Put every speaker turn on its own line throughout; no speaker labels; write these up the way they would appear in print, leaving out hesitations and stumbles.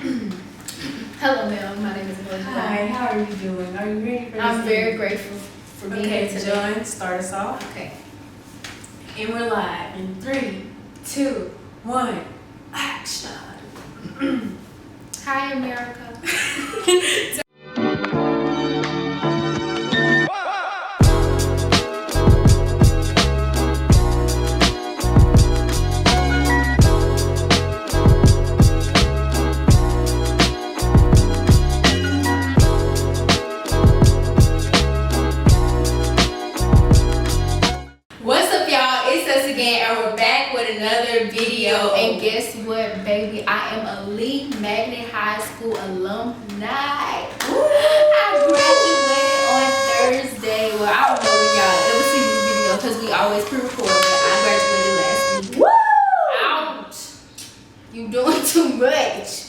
Hello, ma'am. My name is Aniya.
Hi, how are you doing? Are you ready for this?
I'm very grateful for being here
Okay,
today.
John, start us off.
Okay.
And we're live in 3, 2, 1, action.
Hi, America. What's up, y'all? It's us again, and we're back with another video. And guess what, baby? I am a Lee Magnet High School alumni. I graduated on Thursday. Well, I don't know when y'all ever see this video because we always pre-record, but I graduated last week. Ouch! You doing too much.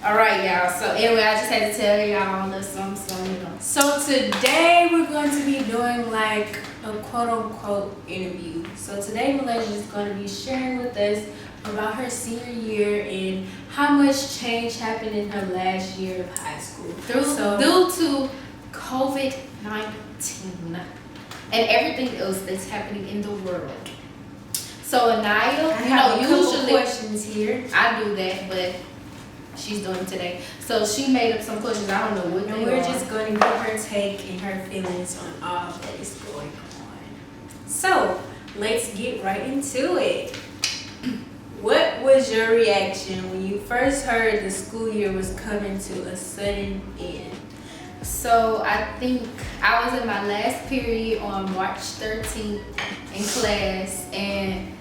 All right, y'all. So anyway, I just had to tell y'all this something, you know.
So today we're going to be doing like a quote-unquote interview. So today Malaysia is going to be sharing with us about her senior year and how much change happened in her last year of high school.
Due to COVID-19 and everything else that's happening in the world. So Aniya, usually
questions here.
I do that, but she's doing it today. So she made up some questions. I don't know what
And
they
we're
are.
just going to give her take and her feelings on all that is going on. So, let's get right into it. What was your reaction when you first heard the school year was coming to a sudden end?
So I think I was in my last period on March 13th in class, and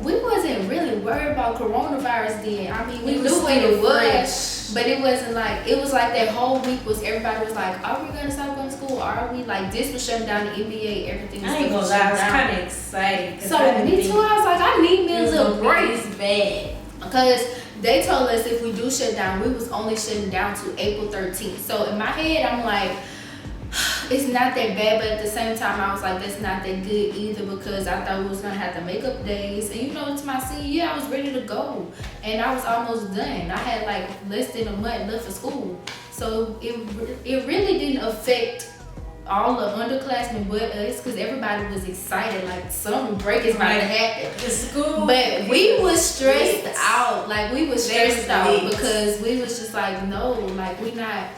we wasn't really worried about coronavirus then. I mean, we knew what it was, but it wasn't like, it was like that whole week was everybody was like, are we gonna stop going to school? Are we? Like, this was shutting down the NBA, everything was
I ain't gonna lie, I was kind of excited.
So me too, I was like, I need me a little break.
It's bad.
Because they told us if we do shut down, we was only shutting down to April 13th. So in my head, I'm like, it's not that bad, but at the same time, I was like, that's not that good either, because I thought we was gonna have to make up days. And it's my senior year, I was ready to go, and I was almost done. I had like less than a month left for school, so it really didn't affect all the underclassmen but us, because everybody was excited, like some break is about to happen.
The school,
but we was stressed out. Like, we was stressed out
lit.
because we was just like, no, like we not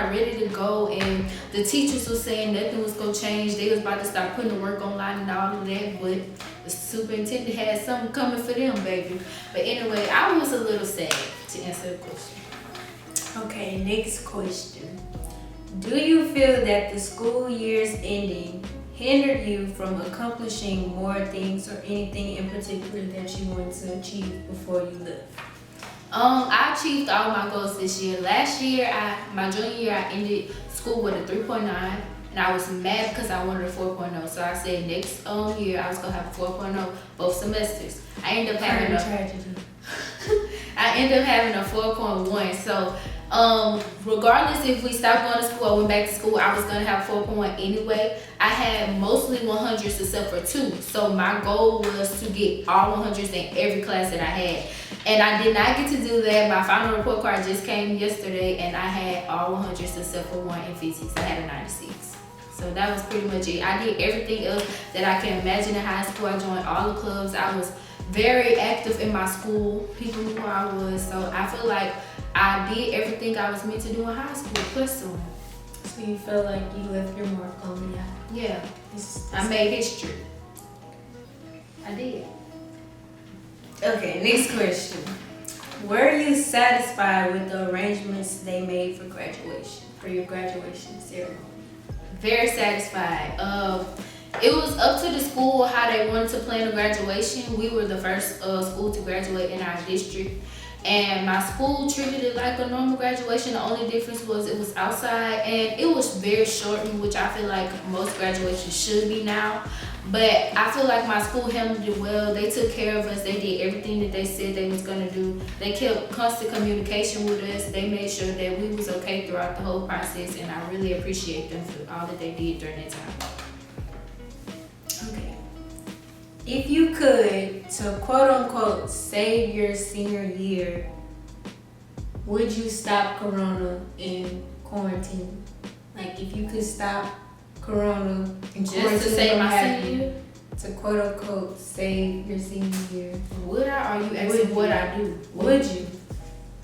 ready to go. And the teachers was saying nothing was gonna change. They was about to start putting the work online and all of that. But the superintendent had something coming for them, baby. But anyway, I was a little sad, to answer the question.
Okay, next question. Do you feel that the school year's ending hindered you from accomplishing more things or anything in particular that you wanted to achieve before you left?
I achieved all my goals this year. Last year, my junior year, I ended school with a 3.9, and I was mad because I wanted a 4.0. So I said next year I was gonna have a 4.0 both semesters. I ended up having a 4.1. So regardless if we stopped going to school or went back to school, I was gonna have 4.1 anyway. I had mostly 100s except for 2. So my goal was to get all 100s in every class that I had. And I did not get to do that. My final report card just came yesterday, and I had all 100s except for 1 in physics. I had a 96. So that was pretty much it. I did everything else that I can imagine in high school. I joined all the clubs. I was very active in my school. People knew who I was. So I feel like I did everything I was meant to do in high school, plus some.
So you feel like you left your mark on the
Yeah, I made history. I did.
Okay, next question. Were you satisfied with the arrangements they made for your graduation ceremony?
Very satisfied. It was up to the school how they wanted to plan the graduation. We were the first school to graduate in our district, and my school treated it like a normal graduation. The only difference was it was outside, and it was very shortened, which I feel like most graduations should be now. But I feel like my school handled it well. They took care of us. They did everything that they said they was gonna do. They kept constant communication with us. They made sure that we was okay throughout the whole process, and I really appreciate them for all that they did during that time.
Okay. If you could, to quote unquote, save your senior year, would you stop Corona in quarantine? Like, if you could stop Corona in
Just
quarantine
to save
from
my
happening,
senior year?
to quote unquote save your senior year,
Would I? Or you
Would
asking
you?
what I do?
would you?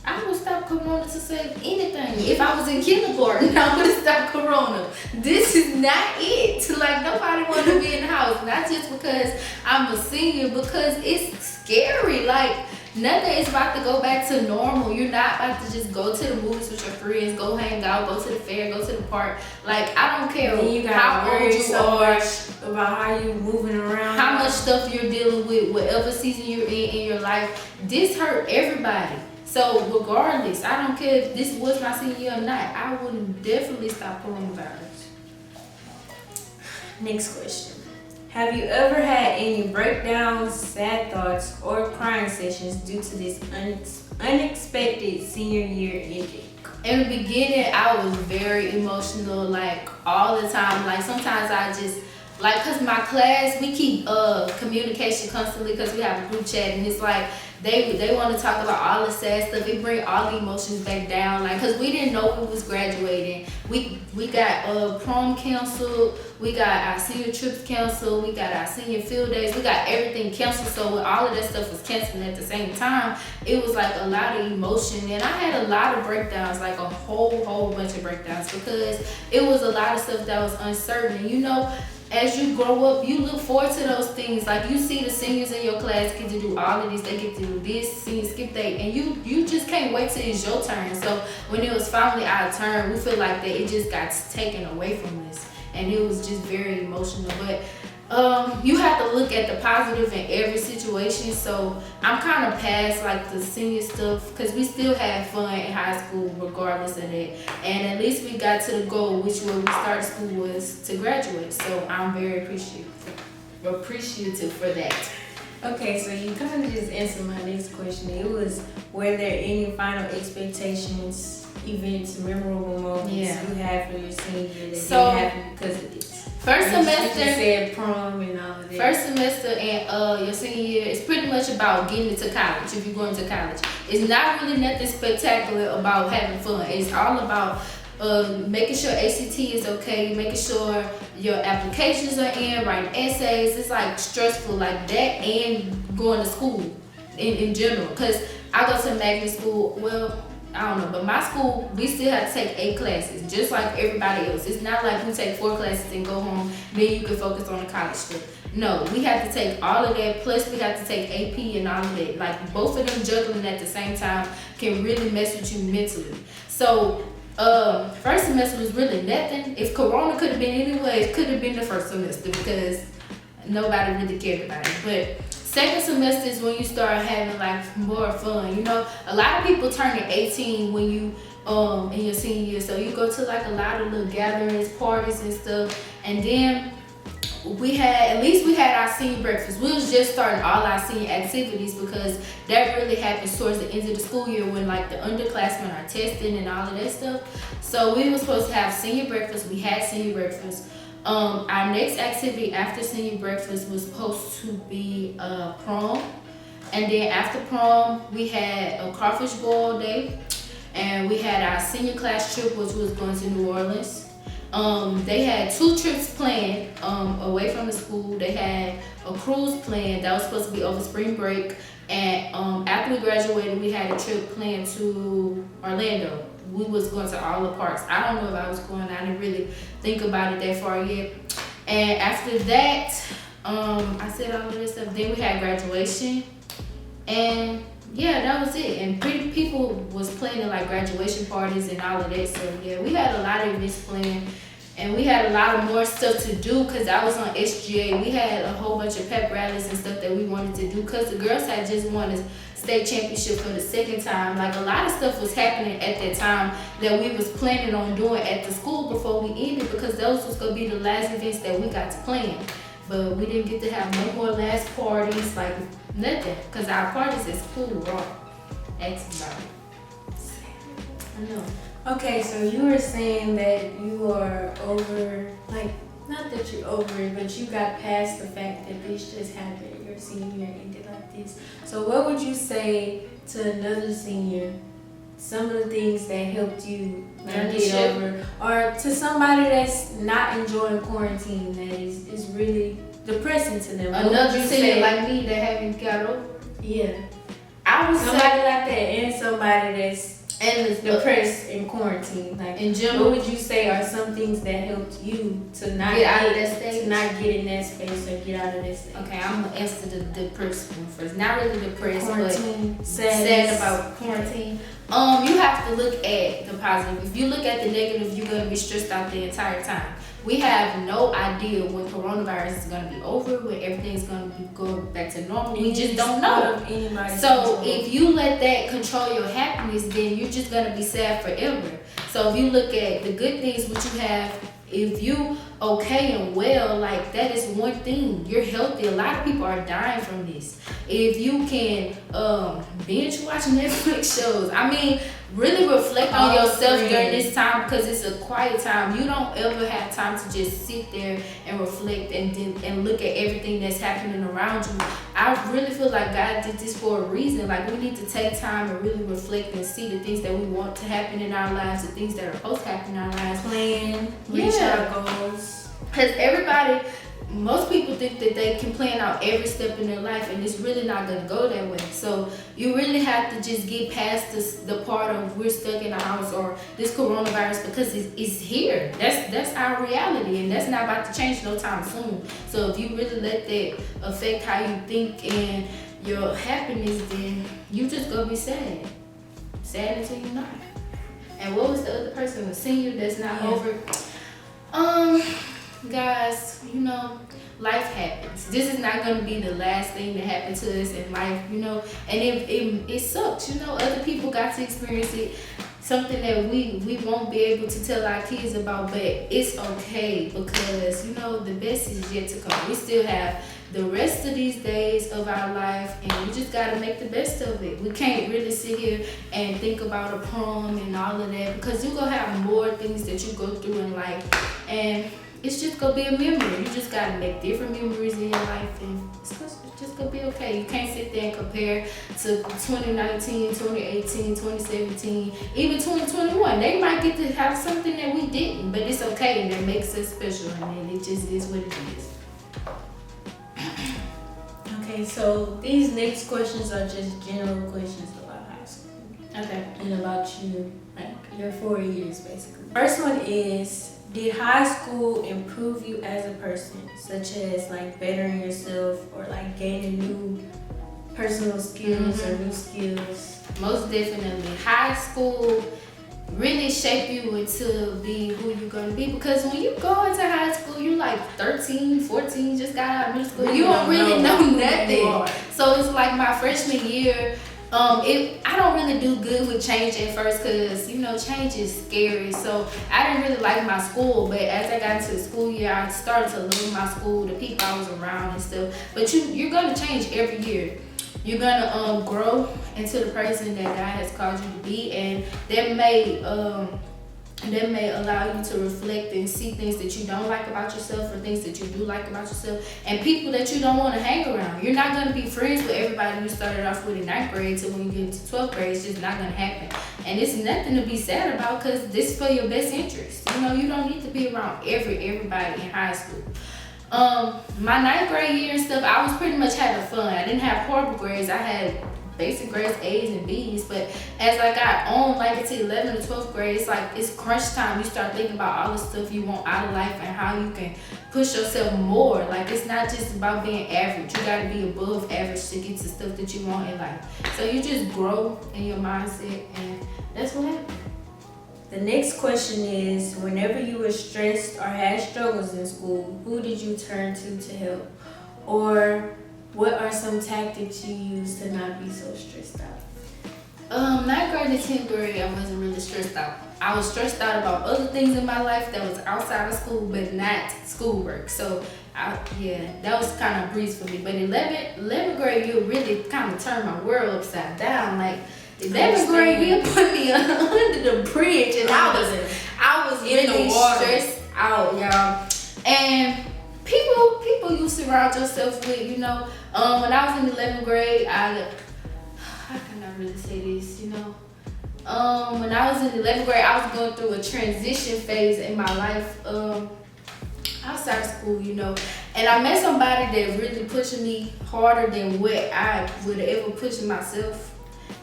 I would stop Corona to save anything. If I was in kindergarten, I would have stopped Corona. This is not it. Like, nobody want to be in the house. Not just because I'm a senior, because it's scary. Like, nothing is about to go back to normal. You're not about to just go to the movies with your friends, go hang out, go to the fair, go to the park. Like, I don't care
Then you
how
gotta
old
worry
you
so
are,
much about how you moving around,
how much stuff you're dealing with, whatever season you're in your life. This hurt everybody. So regardless, I don't care if this was my senior year or not, I would definitely stop coronavirus.
Next question. Have you ever had any breakdowns, sad thoughts, or crying sessions due to this unexpected senior year ending?
In the beginning, I was very emotional, like all the time. Like sometimes I just, like, cause my class, we keep communication constantly, cause we have a group chat, and it's like they want to talk about all the sad stuff. It bring all the emotions back down, like, cause we didn't know we was graduating. We got prom canceled, we got our senior trips canceled, we got our senior field days, we got everything canceled. So when all of that stuff was canceled at the same time, it was like a lot of emotion, and I had a lot of breakdowns, like a whole bunch of breakdowns, because it was a lot of stuff that was uncertain. And you know, as you grow up, you look forward to those things. Like, you see the seniors in your class get to do all of this, they get to do this, senior skip day, and you just can't wait till it's your turn. So when it was finally our turn, we feel like that it just got taken away from us, and it was just very emotional. But you have to look at the positive in every situation. So I'm kind of past like the senior stuff, because we still had fun in high school regardless of that, and at least we got to the goal, which when we started school was to graduate. So I'm very appreciative for that.
Okay, so you kind of just answered my next question. It was, were there any final expectations, events, memorable moments you had for your senior year that didn't happen because of this?
First semester,
you said prom and all of that.
First semester and your senior year is pretty much about getting into college. If you're going to college, it's not really nothing spectacular about having fun. It's all about making sure ACT is okay, making sure your applications are in, writing essays. It's like stressful like that, and going to school in general. Because I go to magnet school, well, I don't know, but my school, we still have to take 8 classes, just like everybody else. It's not like we take 4 classes and go home, then you can focus on the college stuff. No, we have to take all of that, plus we have to take AP and all of that. Like, both of them juggling at the same time can really mess with you mentally. So, first semester was really nothing. If Corona could have been anyway, it could have been the first semester, because nobody really cared about it. But second semester is when you start having like more fun. You know, a lot of people turning 18 when you in your senior year, so you go to like a lot of little gatherings, parties and stuff. And then we had our senior breakfast. We was just starting all our senior activities, because that really happens towards the end of the school year, when like the underclassmen are testing and all of that stuff. So we were supposed to have senior breakfast. We had senior breakfast. Our next activity after senior breakfast was supposed to be prom, and then after prom we had a crawfish boil day, and we had our senior class trip, which was going to New Orleans. They had 2 trips planned away from the school. They had a cruise planned that was supposed to be over spring break, and after we graduated, we had a trip planned to Orlando. We was going to all the parks. I don't know if I was going. I didn't really think about it that far yet. And after that, I said all of this stuff. Then we had graduation, and yeah, that was it. And pretty people was planning like graduation parties and all of that. So yeah, we had a lot of events planned, and we had a lot of more stuff to do, because I was on SGA. We had a whole bunch of pep rallies and stuff that we wanted to do, because the girls had just won a state championship for the second time. Like, a lot of stuff was happening at that time that we was planning on doing at the school before we ended, because those was gonna be the last events that we got to plan. But we didn't get to have no more last parties, like nothing, because our parties at school were all X about it. I know.
Okay, so you were saying that you are over, like, not that you're over it, but you got past the fact that this just happened. Your senior year ended like this. So what would you say to another senior some of the things that helped you
Turn the
get
ship.
over, or to somebody that's not enjoying quarantine, that is really depressing to them. What would
Another
you
senior
say?
like me that haven't got over.
Yeah,
I would
somebody
say,
like that, and somebody that's
and it's
depressed in quarantine. Like,
in
what
general,
would you say are some things that helped you to not
Get out of that stage?
to not get in that space or get out of that stage?
okay, I'm gonna answer the depressed one first. Not really depressed, but
Quarantine,
sad about quarantine. You have to look at the positive. If you look at the negative, you're gonna be stressed out the entire time. We have no idea when coronavirus is gonna be over, when everything's gonna be going back to normal. We just don't know. So if you let that control your happiness, then you're just gonna be sad forever. So if you look at the good things which you have, if you okay and well, like that is one thing. You're healthy. A lot of people are dying from this. If you can binge watch Netflix shows, I mean, really reflect on yourself during this time, because it's a quiet time. You don't ever have time to just sit there and reflect and look at everything that's happening around you. I really feel like God did this for a reason. Like, we need to take time and really reflect and see the things that we want to happen in our lives, the things that are supposed to happen in our lives.
Plan, reach our goals.
Because most people think that they can plan out every step in their life, and it's really not going to go that way. So you really have to just get past the part of we're stuck in the house or this coronavirus, because it's here. That's our reality, and that's not about to change no time soon. So if you really let that affect how you think and your happiness, then you just gonna be sad until you're not. And what was the other person, a senior that's not over? Guys, you know, life happens. This is not going to be the last thing that happened to us in life, you know. And it sucks, you know. Other people got to experience it. Something that we won't be able to tell our kids about, but it's okay, because, you know, the best is yet to come. We still have the rest of these days of our life, and we just got to make the best of it. We can't really sit here and think about a prom and all of that, because you're going to have more things that you go through in life, and it's just gonna be a memory. You just gotta make different memories in your life, and it's just gonna be okay. You can't sit there and compare to 2019, 2018, 2017, even 2021. They might get to have something that we didn't, but it's okay, and that makes us special, and then it just is what it is.
Okay, so these next questions are just general questions about high school.
Okay.
And about you, like your 4 years basically. First one is, did high school improve you as a person, such as like bettering yourself or like gaining new personal skills or new skills?
Most definitely. High school really shape you into be who you're going to be, because when you go into high school, you're like 13, 14, just got out of middle school. You don't really know nothing. So it's like my freshman year, I don't really do good with change at first, because, you know, change is scary. So I didn't really like my school, but as I got into the school year, I started to love my school, the people I was around and stuff. But you're gonna change every year. You're gonna grow into the person that God has called you to be, and that may allow you to reflect and see things that you don't like about yourself, or things that you do like about yourself, and people that you don't want to hang around. You're not going to be friends with everybody you started off with in 9th grade, so when you get into 12th grade, it's just not going to happen. And it's nothing to be sad about, because this is for your best interest. You know, you don't need to be around everybody in high school. My 9th grade year and stuff, I was pretty much having fun. I didn't have horrible grades. I had basic grades, A's and B's, but as I got on, like into 11th or 12th grade, it's like it's crunch time. You start thinking about all the stuff you want out of life and how you can push yourself more. Like, it's not just about being average. You gotta be above average to get to stuff that you want in life. So you just grow in your mindset, and that's what happened.
The next question is, whenever you were stressed or had struggles in school, who did you turn to help? Or what are some tactics you use to not be so stressed out?
9th grade and 10th grade, I wasn't really stressed out. I was stressed out about other things in my life that was outside of school, but not schoolwork. So, that was kind of a breeze for me. But 11th grade, you really kind of turned my world upside down. Like, 11th grade, you put me under the bridge, and I was really stressed out, y'all. And people you surround yourself with, you know. When I was in 11th grade, how can I really say this, you know? When I was in 11th grade, I was going through a transition phase in my life, outside of school, you know. And I met somebody that really pushed me harder than what I would ever push myself,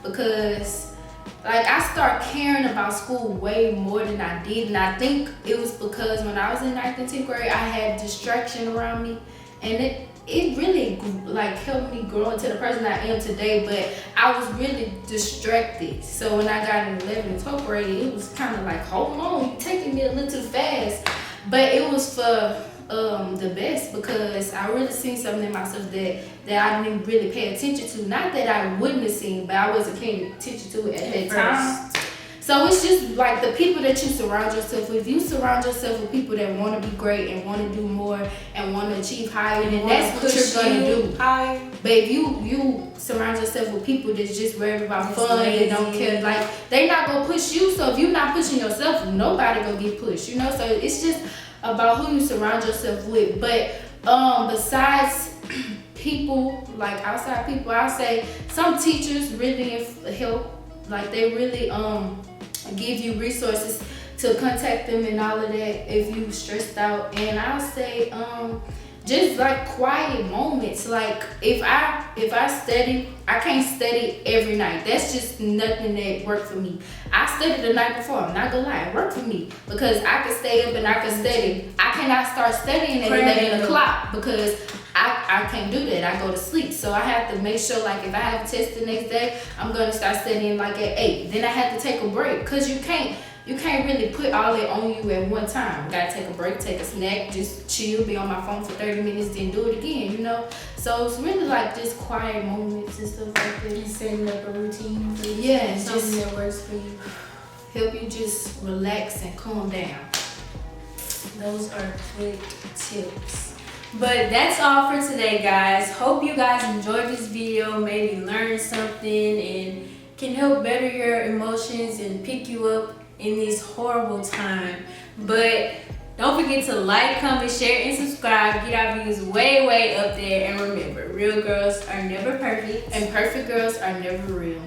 because like I started caring about school way more than I did. And I think it was because when I was in 9th and 10th grade, I had distraction around me, and it really like helped me grow into the person I am today. But I was really distracted. So when I got in 11th and 12th grade, it was kind of like, hold on, you're taking me a little too fast. But it was for the best, because I really seen something in myself that I didn't really pay attention to. Not that I wouldn't have seen, but I wasn't paying attention to it at that time. So it's just like the people that you surround yourself with. If you surround yourself with people that want to be great and want to do more and want to achieve higher, then that's what you're gonna do. Higher. But if you surround yourself with people that's just worried about fun and don't care, like they not gonna push you. So if you're not pushing yourself, nobody gonna get pushed. You know. So it's just about who you surround yourself with. But besides people, like outside people, I say some teachers really help. Like they really give you resources to contact them and all of that if you stressed out. And I'll say just like quiet moments. Like if I study, I can't study every night. That's just nothing that worked for me. I studied the night before. I'm not gonna lie, it worked for me, because I could stay up and I could study. I cannot start studying at 11 o'clock because I can't do that. I go to sleep. So I have to make sure, like if I have a test the next day, I'm gonna start studying like at 8. Then I have to take a break, because you can't really put all it on you at one time. You gotta take a break, take a snack, just chill, be on my phone for 30 minutes, then do it again, you know? So it's really like just quiet moments and stuff like that.
And setting up a routine for you.
Yeah,
something that works for you.
Help you just relax and calm down.
Those are quick tips. But that's all for today, guys. Hope you guys enjoyed this video, maybe learned something, and can help better your emotions and pick you up in this horrible time. But don't forget to like, comment, share, and subscribe. Get our views way up there. And remember, real girls are never perfect,
and perfect girls are never real.